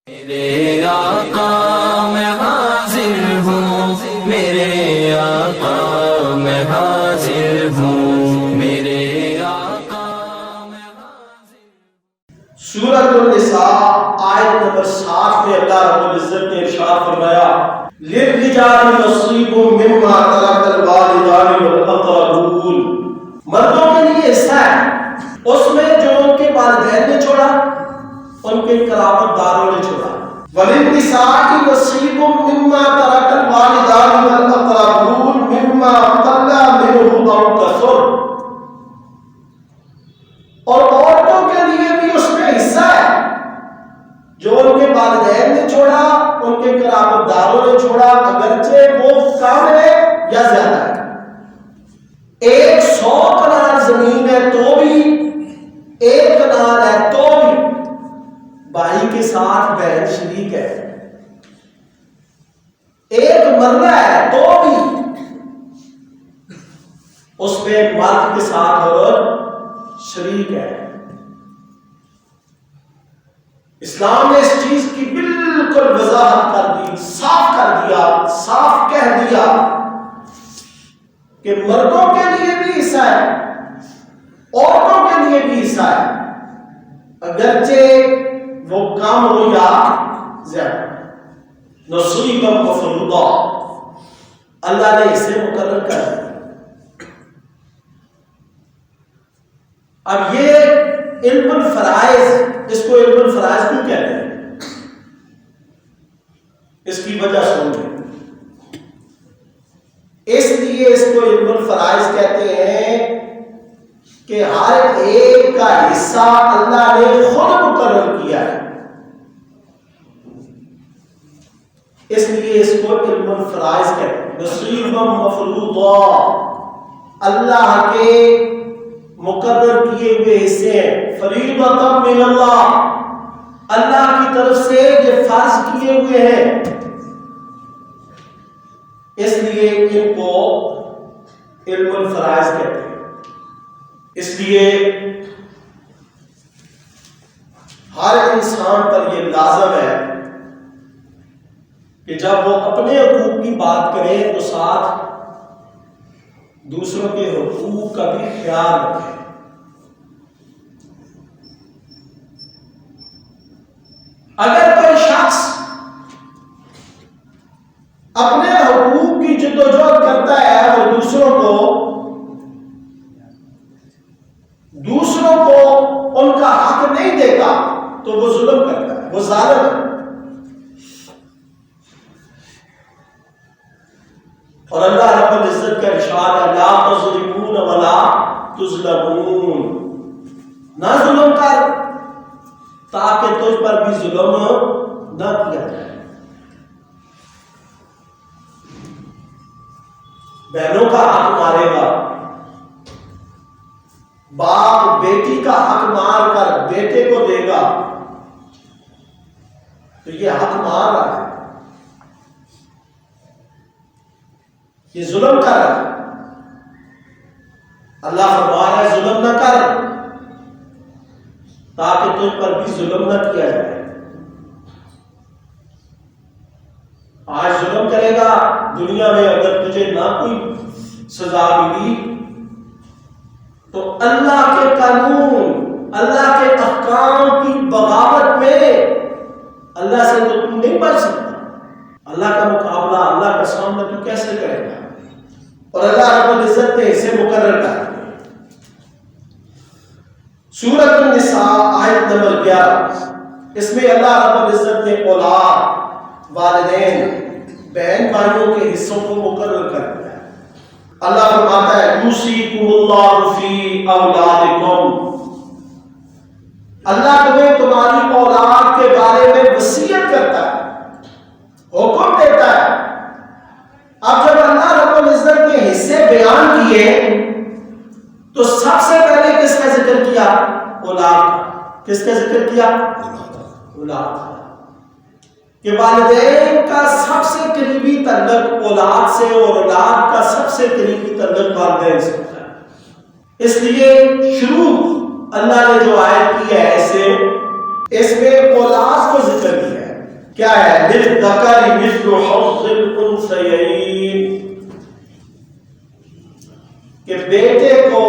میرے آقا میں حاضر ہوں، میرے آقا میں حاضر ہوں، میرے آقا میں حاضر ہوں۔ سورۃ النساء آیت نمبر 7 میں اللہ رب العزت نے ارشاد فرمایا للرجال نصیب مما ترک الوالدان والاقربون، مردوں کے لیے حصہ ہے اس میں جو ان کے والدین نے چھوڑا، ان کے قرابت داروں نے چھوڑا۔ وللنساء نصیب مما ترک الوالدان والاقربون مما قل منه او کثر، اور عورتوں کے لیے بھی اس میں حصہ ہے جو ان کے والدین نے چھوڑا، ان کے قرابت داروں نے چھوڑا، اگرچہ وہ کم ہے یا زیادہ ہے۔ 100 کنال زمین ہے تو بھی، 1 کنال ہے تو بھی بھائی کے ساتھ بہن شریک ہے، 1 مرلہ ہے تو بھی اس میں مرد کے ساتھ اور شریک ہے۔ اسلام نے اس چیز کی بالکل وضاحت کر دی، صاف کر دیا، صاف کہہ دیا کہ مردوں کے لیے بھی حصہ ہے، عورتوں کے لیے بھی حصہ ہے، اگرچہ وہ کم ہو یا زیادہ۔ نصیبا مفروضا، اللہ نے اسے مقرر کر دیا۔ اب یہ علم الفرائض، اس کو علم الفرائض کیوں کہتے ہیں؟ اس کی وجہ سمجھیں۔ اس لیے اس کو علم الفرائض کہتے ہیں کہ ہر ایک کا حصہ اللہ نے خود مقرر کیا ہے، اس لیے اس کو علم الفرائض کہتے ہیں۔ نصیبا مفروضا، اللہ کے مقرر کیے ہوئے حصے ہیں، فریضۃ من اللہ، اللہ کی طرف سے یہ فرض کیے ہوئے ہیں، اس لیے ان کو علم الفرائض کہتے ہیں۔ اس لیے ہر انسان پر یہ لازم ہے کہ جب وہ اپنے حقوق کی بات کرے تو ساتھ دوسروں کے حقوق کا بھی خیال رکھے۔ اگر کوئی شخص اپنے حقوق کی جدوجہد کرتا ہے اور دوسروں کو ان کا حق نہیں دیتا تو وہ ظلم کرتا ہے، وہ ظالم ہے۔ اور اللہ رب العزت کا ارشاد ہے لا تظلمون ولا تظلمون، نہ ظلم کر تاکہ تجھ پر بھی ظلم نہ کیا جائے۔ بہنوں کا حق مارے گا، باپ بیٹی کا حق مار کر بیٹے کو دے گا تو یہ حق مار رہا ہے، یہ ظلم کر رہا ہے۔ اللہ فرما رہا ہے ظلم نہ کر تاکہ تجھ پر بھی ظلم نہ کیا جائے۔ آج ظلم کرے گا دنیا میں، اگر تجھے نہ کوئی سزا ملی تو اللہ کے قانون، اللہ کے احکام کی بغاوت میں اللہ سے تو تم نہیں بچ سکتا۔ اللہ کا مقابلہ، اللہ کا سامنا تو کیسے کرے گا؟ اور اللہ رب العزت نے اسے مقرر کر دیا۔ سورۃ النساء آیت نمبر 11، اس میں اللہ رب العزت نے اولاد، والدین، بہن بھائیوں کے حصوں کو مقرر کر دیا۔ اللہ فرماتا ہے یوصیکم اللہ فی اولادکم، اللہ تمہیں تمہاری اولاد کے بارے میں وصیت کرتا ہے، حکم دیتا ہے۔ اب جب اللہ رب العزت نے حصے بیان کیے تو سب سے پہلے کس کا ذکر کیا؟ اولاد کا۔ کس کا ذکر کیا؟ اولاد کا، کہ والدین کا سب سے قریبی تعلق اولاد سے اور اولاد کا سب سے قریبی تعلق والدین سے ہوتا ہے۔ اس لیے شروع اللہ نے جو آیت کی ہے اس میں اولاد کو ذکر کیا ہے۔ کیا ہے؟ للذکر مثل حظ الانثیین، کہ بیٹے کو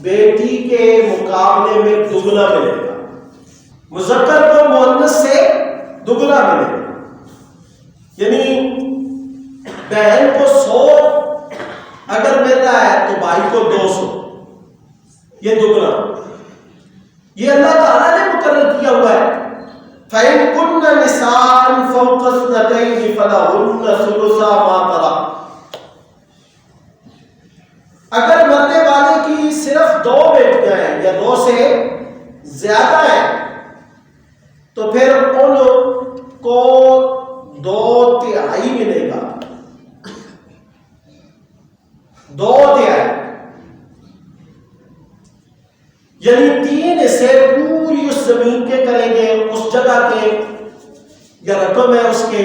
بیٹی کے مقابلے میں دگنا ملے گا، مذکر کو مؤنث سے دگنا ملے گا، یعنی بہن کو 100 اگر مل رہا ہے تو بھائی کو 200، یہ دگنا، یہ اللہ تعالیٰ نے مقرر کیا ہوا ہے۔ فَإِن كُنَّ نِسَاءً فَوْقَ اثْنَتَيْنِ فَلَهُنَّ ثُلُثَا مَا تَرَكَ، اگر مرنے والے کی صرف 2 بیٹیاں ہیں یا 2 سے زیادہ ہیں تو پھر ان کو 2/3 ملے گا، 2/3، یعنی 3 حصے پوری اس زمین کے کریں گے، اس جگہ کے یا رقم ہے اس کے،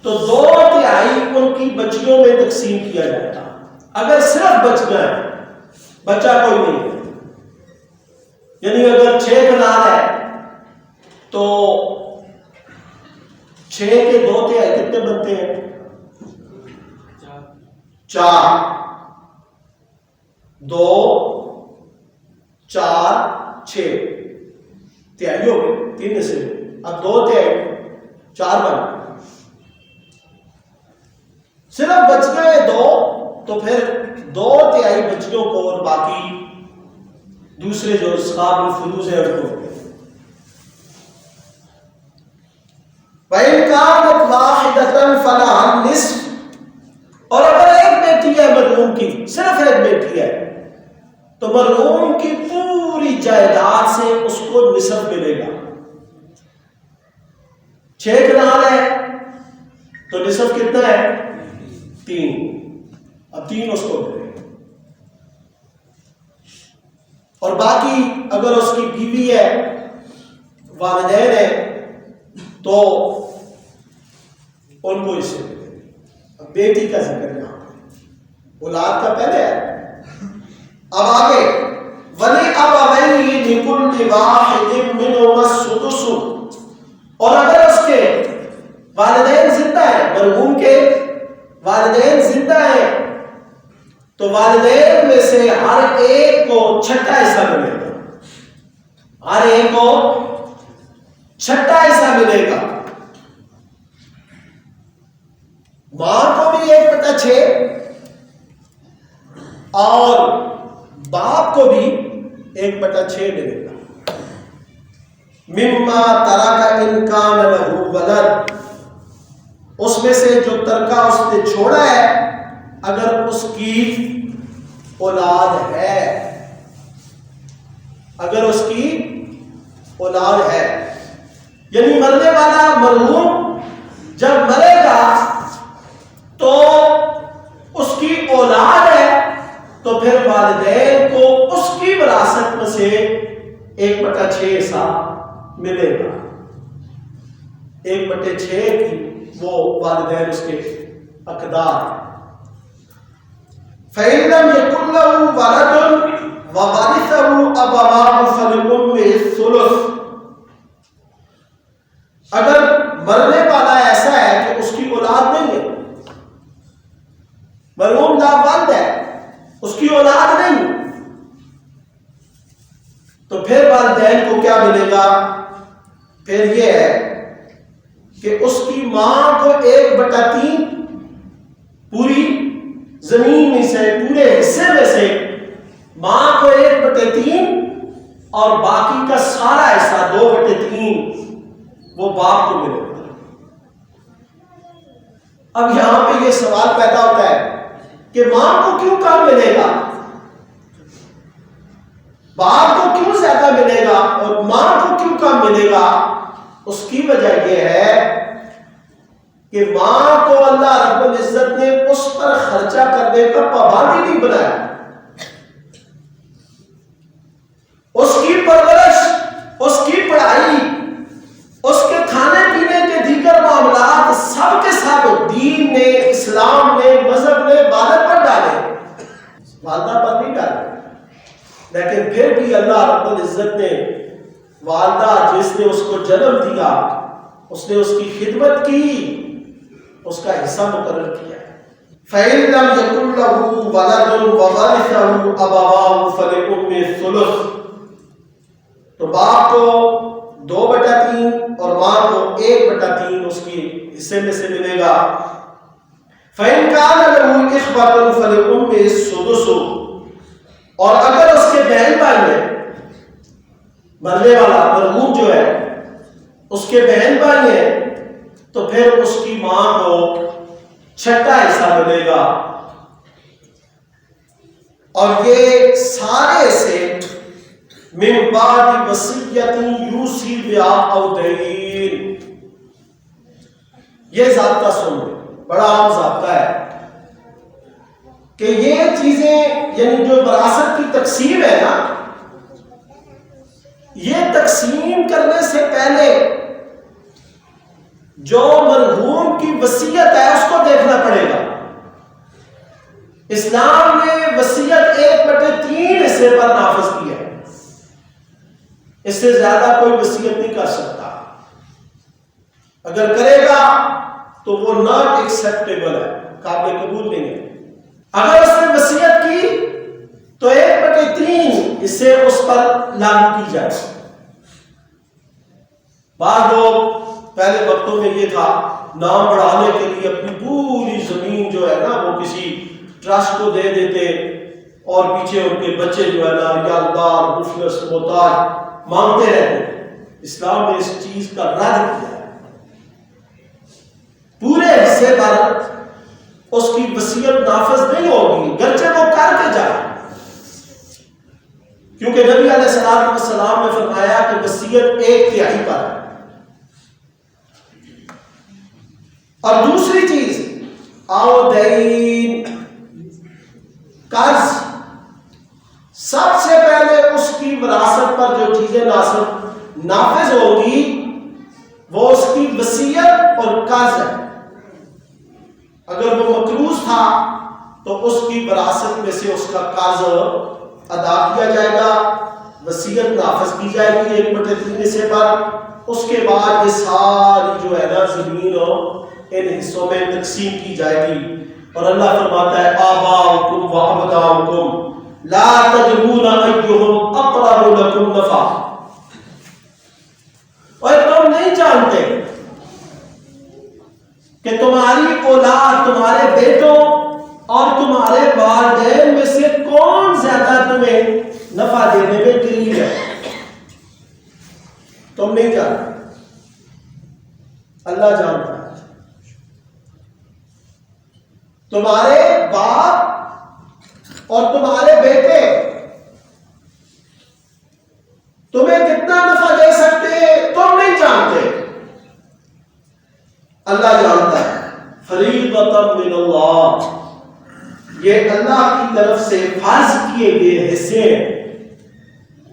تو 2/3 ان کی بچیوں میں تقسیم کیا جائے گا۔ اگر صرف بچیاں ہیں، بچہ کوئی نہیں ہے، یعنی اگر 6 کنال ہے تو 6 کے 2/3 کتنے بنتے ہیں؟ 4، 2 4 6 تہائی ہو گئی، 3 سے اب 2/3 4 بن، صرف بچیاں ہیں 2 تو پھر 2/3 بچیوں کو اور باقی دوسرے جو اصحاب الفروض ہے ان کو۔ وَإِن كَانَتْ وَاحِدَةً فَلَهَا النِّصْفُ، اور اگر ایک بیٹی ہے مرحوم کی، صرف ایک بیٹی ہے تو مرحوم کی پوری جائیداد سے اس کو نصف ملے گا۔ 6 کنال ہے تو نصف کتنا ہے؟ 3، اب 3 اس کو ملے گا، اور باقی اگر اس کی بیوی ہے، والدین ہے تو ان کو اسے ملے گا۔ اب بیٹی کا ذکر یہاں، اولاد کا پہلے ہے، اب آگے وَلِأَبَوَيْهِ لِكُلِّ وَاحِدٍ مِّنْهُمَا السُّدُسُ، اور اگر اس کے والدین زندہ ہیں، مرحوم کے والدین زندہ ہیں تو والدین میں سے ہر ایک کو 6واں حصہ ملے گا، ہر ایک کو 6واں حصہ ملے گا۔ ماں کو بھی 1/6 اور باپ کو بھی 1/6 ملے گا۔ مما ترک ان کان لہ ولد، اس میں سے جو ترکہ اس نے چھوڑا ہے اگر اس کی اولاد ہے، اگر اس کی اولاد ہے، یعنی مرنے والا مرحوم جب مرے گا تو اس کی اولاد ہے تو پھر والدین کو اس کی وراثت میں سے 1/6 حصہ ملے گا، 1/6 کی وہ والدین اس کے حقدار ہیں۔ فَإِن لَّمْ يَكُن لَّهُ وَلَدٌ وَوَرِثَهُ أَبَوَاهُ فَلِأُمِّهِ الثُّلُثُ، اگر مرنے والا ایسا ہے کہ اس کی اولاد نہیں ہے، مرحوم لاوالد ہے، اس کی اولاد نہیں، تو پھر والدین کو کیا ملے گا؟ پھر یہ ہے کہ اس کی ماں کو 1/3 پوری زمین میں سے، پورے حصے میں سے ماں کو 1/3 اور باقی کا سارا حصہ 2/3 وہ باپ کو ملے گا۔ اب یہاں پہ یہ سوال پیدا ہوتا ہے کہ ماں کو کیوں کم ملے گا، باپ کو کیوں زیادہ ملے گا اور ماں کو کیوں کم ملے گا؟ اس کی وجہ یہ ہے کہ ماں کو اللہ رب العزت نے اس پر خرچہ کرنے کا پابندی نہیں بنایا، اس کی پرورش، اس کی پڑھائی، اس کے کھانے پینے کے دیگر معاملات سب کے سب دین نے، اسلام نے، مذہب نے والد پر ڈالے، والدہ پر نہیں ڈالے، لیکن پھر بھی اللہ رب العزت نے والدہ جس نے اس کو جنم دیا اس نے اس کی خدمت کی، اس کا حصہ مقرر کیا۔ فَإِن لَّمْ يَكُن لَّهُ وَلَدٌ وَوَرِثَهُ أَبَوَاهُ فَلِأُمِّهِ الثُّلُثُ، تو باپ کو 2/3 اور ماں کو 1/3 اس کی حصے میں سے ملے گا۔ فَإِن كَانَ لَهُ إِخْوَةٌ فَلِأُمِّهِ السُّدُسُ، اور اگر اس کے بہن بھائی ہیں، مرنے والا مرحوم جو ہے اس کے بہن بھائی ہیں، تو پھر اس کی ماں کو 6واں حصہ ملے گا۔ اور یہ سارے سے من بعد وصیت یوصی بہا او دین، یہ ضابطہ سن لیں، بڑا عام ضابطہ ہے کہ یہ چیزیں یعنی جو وراثت کی تقسیم ہے نا، یہ تقسیم کرنے سے پہلے جو مرحوم کی وصیت ہے اس کو دیکھنا پڑے گا۔ اسلام نے وصیت 1/3 حصے پر نافذ کی ہے، اس سے زیادہ کوئی وصیت نہیں کر سکتا، اگر کرے گا تو وہ ناٹ ایکسیپٹیبل ہے، قابل قبول نہیں ہے۔ اگر اس نے وصیت کی تو 1/3 حصے اس پر لاگو کی جائے۔ بعض لوگ پہلے وقتوں میں یہ تھا، نام بڑھانے کے لیے اپنی پوری زمین جو ہے نا وہ کسی ٹرسٹ کو دے دیتے، اور پیچھے ان کے بچے جو ہے نا یادگار مفلس محتاج مانگتے رہتے۔ اسلام نے اس چیز کا رد کیا، پورے حصے پر اس کی وصیت نافذ نہیں ہوگی، گرچہ وہ کر کے جائے، کیونکہ نبی علیہ الصلوۃ والسلام نے فرمایا کہ وصیت 1/3 پر ہے۔ اور دوسری چیز او دین، قرض، سب سے پہلے اس کی وراثت پر جو چیزیں نافذ ہوگی وہ اس کی وصیت اور قرض ہے۔ اگر وہ مقروض تھا تو اس کی وراثت میں سے اس کا قرض ادا کیا جائے گا، وصیت نافذ کی جائے گی 1/3 حصے پر، اس کے بعد یہ ساری جو ہے نا زمین ان حصوں میں تقسیم کی جائے گی۔ اور اللہ فرماتا ہے آباؤکم و ابناؤکم لا تدرون ایہم اقرب لکم نفعا، اور تم نہیں جانتے کہ تمہاری اولاد، تمہارے بیٹوں اور تمہارے والدین میں سے کون زیادہ تمہیں نفع دینے میں قریب ہے، تم نہیں جانتے، اللہ جانتا ہے۔ تمہارے باپ اور تمہارے بیٹے تمہیں کتنا نفع دے سکتے ہیں تم نہیں جانتے، اللہ جانتا ہے۔ فریضۃ من اللہ، یہ اللہ کی طرف سے فرض کیے گئے حصے ہیں،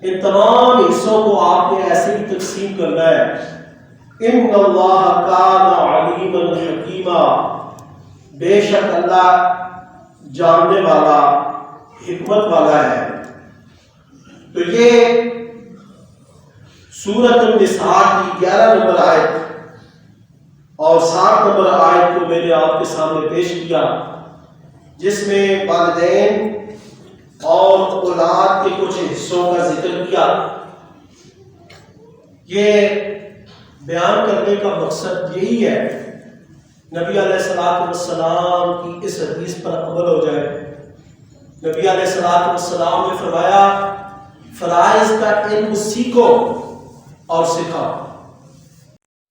ان تمام حصوں کو آپ نے ایسے ہی تقسیم کرنا ہے۔ ان اللہ کان علیما حکیما، بے شک اللہ جاننے والا حکمت والا ہے۔ تو یہ سورۃ النساء کی 11 نمبر آیت اور 7 نمبر آیت کو میں نے آپ کے سامنے پیش کیا، جس میں والدین اور اولاد کے کچھ حصوں کا ذکر کیا۔ یہ بیان کرنے کا مقصد یہی ہے نبی علیہ الصلوۃ والسلام کی اس حدیث پر عمل ہو جائے۔ نبی علیہ الصلوۃ والسلام نے فرمایا فرائض کا علم سیکھو اور سکھاؤ۔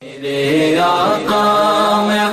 میرے آقا میں